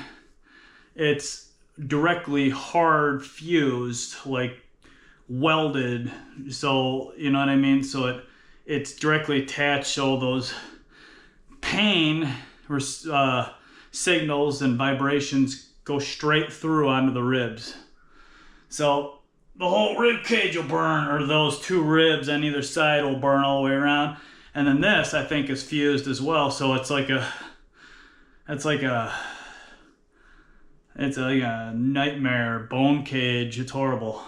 it's directly hard fused, like welded. So you know what I mean? So it's directly attached, so those pain signals and vibrations go straight through onto the ribs. So the whole rib cage will burn, or those two ribs on either side will burn all the way around. And then this, I think, is fused as well. So it's like a nightmare bone cage. It's horrible.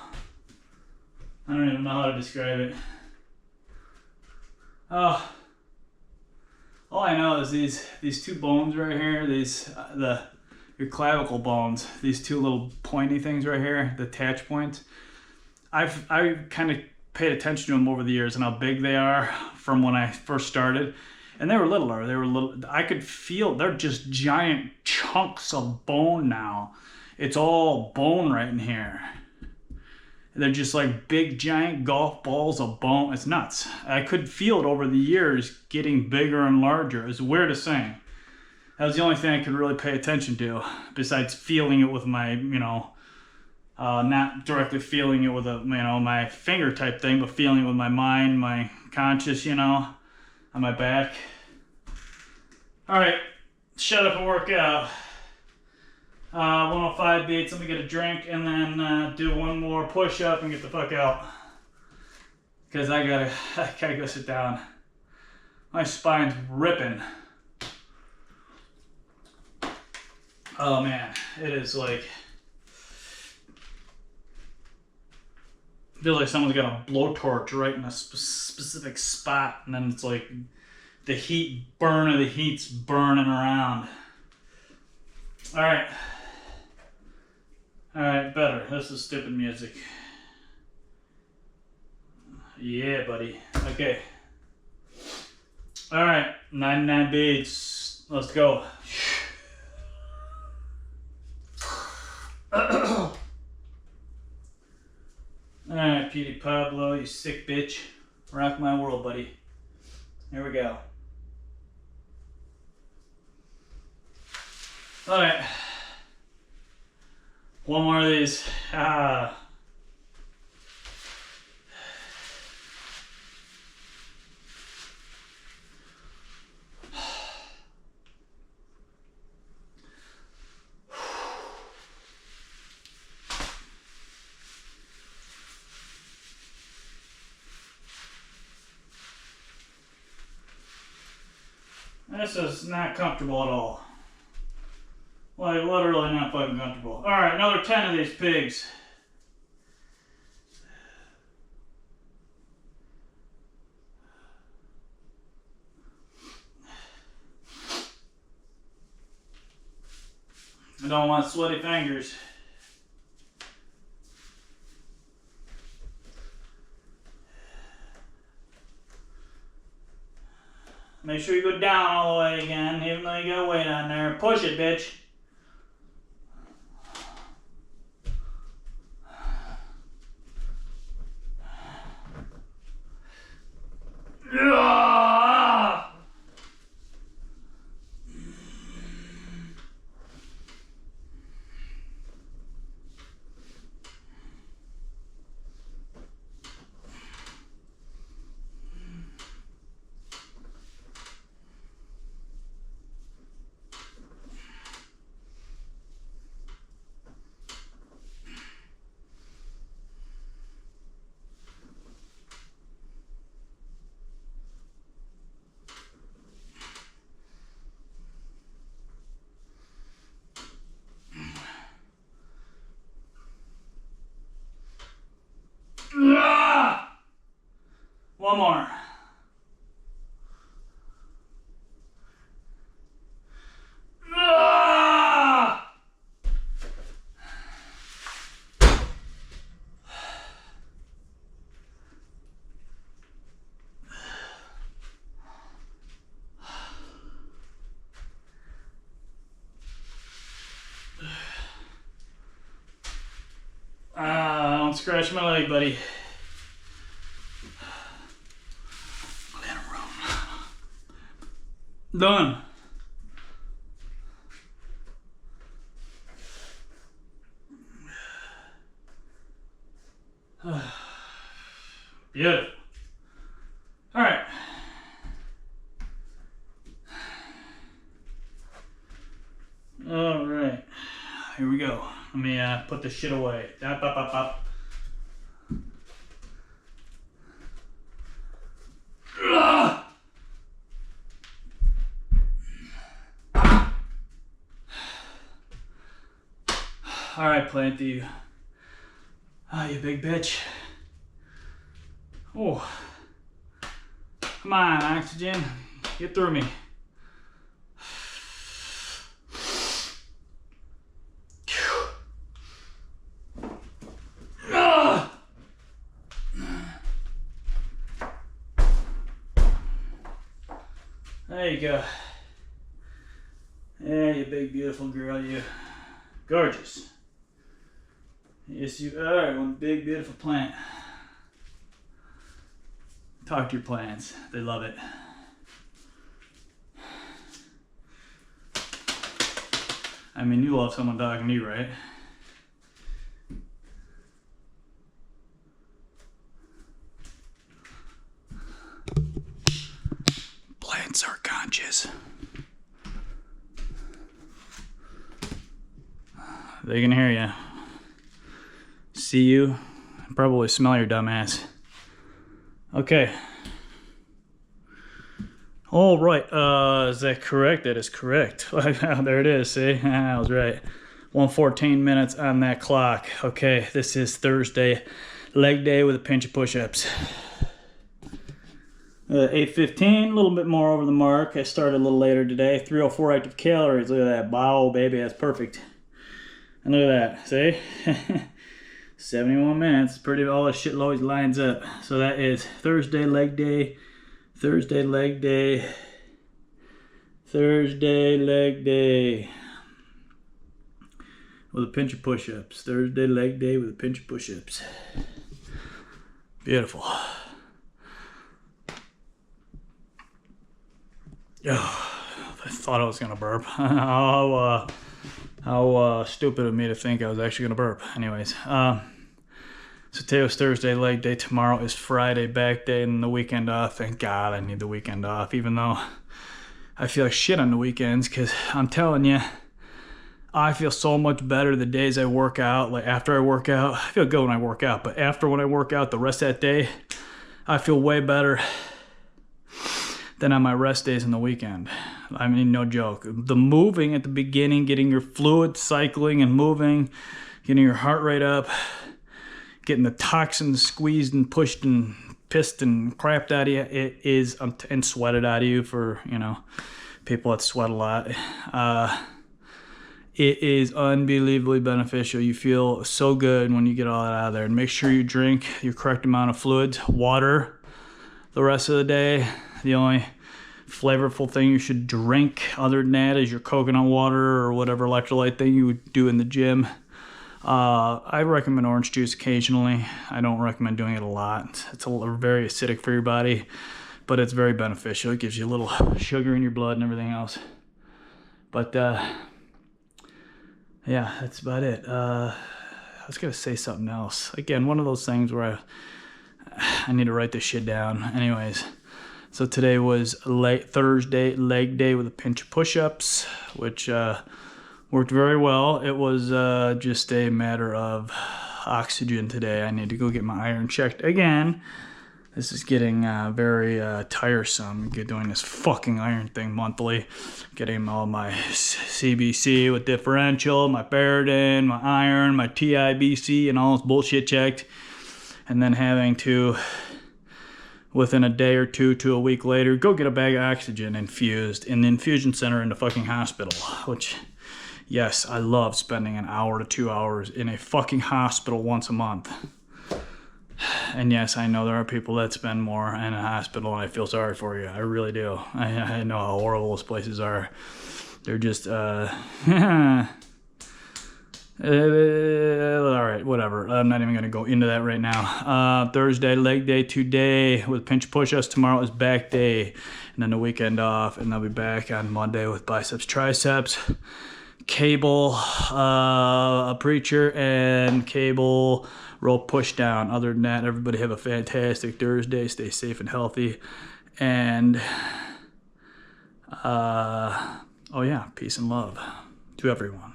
I don't even know how to describe it. Oh, all I know is these two bones right here, your clavicle bones, these two little pointy things right here, the attach points. I've kind of paid attention to them over the years and how big they are from when I first started. And they were littler. I could feel they're just giant chunks of bone now. It's all bone right in here. They're just like big giant golf balls of bone. It's nuts. I could feel it over the years getting bigger and larger. It's the weirdest thing. That was the only thing I could really pay attention to, besides feeling it with my, not directly feeling it with my finger type thing, but feeling it with my mind, my conscious, on my back. All right, shut up and work out. 105 beats. Let me get a drink and then do one more push up and get the fuck out. Because I gotta go sit down. My spine's ripping. Oh man, it is like, feels like someone's got a blowtorch right in a specific spot, and then it's like the heat's burning around. All right, better. This is stupid music. Yeah, buddy. Okay. All right, 99 beats. Let's go. Alright, Petey Pablo, you sick bitch. Rock my world, buddy. Here we go. Alright. One more of these. This is not comfortable at all. Like, literally not fucking comfortable. Alright, another 10 of these pigs. I don't want sweaty fingers. Make sure you go down all the way again, even though you got weight on there. Push it, bitch. scratch my leg, buddy. Done. Beautiful. All right. All right. Here we go. Let me put this shit away. Up, up, up, up. All right, Planty, you big bitch. Oh, come on, oxygen, get through me. There you go. Yeah, you big beautiful girl, you. Gorgeous. Yes, you are one big beautiful plant. Talk to your plants. They love it. I mean, you love someone talking to you, right? Plants are conscious. They can hear you. See you. Probably smell your dumb ass. Okay. All right. Is that correct? That is correct. There it is. See, I was right. 1:14 minutes on that clock. Okay, this is Thursday, leg day with a pinch of push-ups. 8:15, a little bit more over the mark. I started a little later today. 304 active calories. Look at that. Wow, baby, that's perfect. And look at that. See? 71 minutes. Pretty, all this shit always lines up. So that is Thursday leg day. Thursday leg day. Thursday leg day. With a pinch of push-ups. Thursday leg day with a pinch of push-ups. Beautiful. Oh, I thought I was gonna burp. How stupid of me to think I was actually gonna burp. Anyways, so today was Thursday leg day. Tomorrow is Friday back day and the weekend off. Thank God I need the weekend off, even though I feel like shit on the weekends, because I'm telling you, I feel so much better the days I work out. Like after I work out, I feel good when I work out, but after when I work out the rest of that day, I feel way better than on my rest days in the weekend. I mean, no joke. The moving at the beginning, getting your fluid cycling and moving, getting your heart rate up, getting the toxins squeezed and pushed and pissed and crapped out of you, it is, and sweated out of you for, you know, people that sweat a lot. It is unbelievably beneficial. You feel so good when you get all that out of there. And make sure you drink your correct amount of fluids, water the rest of the day. The only flavorful thing you should drink other than that is your coconut water or whatever electrolyte thing you would do in the gym. I recommend orange juice occasionally. I don't recommend doing it a lot. It's very acidic for your body, but it's very beneficial. It gives you a little sugar in your blood and everything else. But yeah, that's about it. I was gonna say something else. Again, one of those things where I need to write this shit down. Anyways, so today was Thursday leg day with a pinch of push-ups, which worked very well. It was just a matter of oxygen today. I need to go get my iron checked again. This is getting very tiresome, doing this fucking iron thing monthly. Getting all my CBC with differential, my Ferritin, my iron, my TIBC, and all this bullshit checked. And then having to, within a day or two to a week later, go get a bag of oxygen infused in the infusion center in the fucking hospital. Which, yes, I love spending an hour to 2 hours in a fucking hospital once a month. And yes, I know there are people that spend more in a hospital, and I feel sorry for you. I really do. I know how horrible those places are. They're just, all right, whatever. I'm not even going to go into that right now. Thursday, leg day today with pinch push-ups. Tomorrow is back day. And then the weekend off. And I'll be back on Monday with biceps, triceps, cable, a preacher, and cable rope push down. Other than that, everybody have a fantastic Thursday. Stay safe and healthy. And, oh yeah, peace and love to everyone.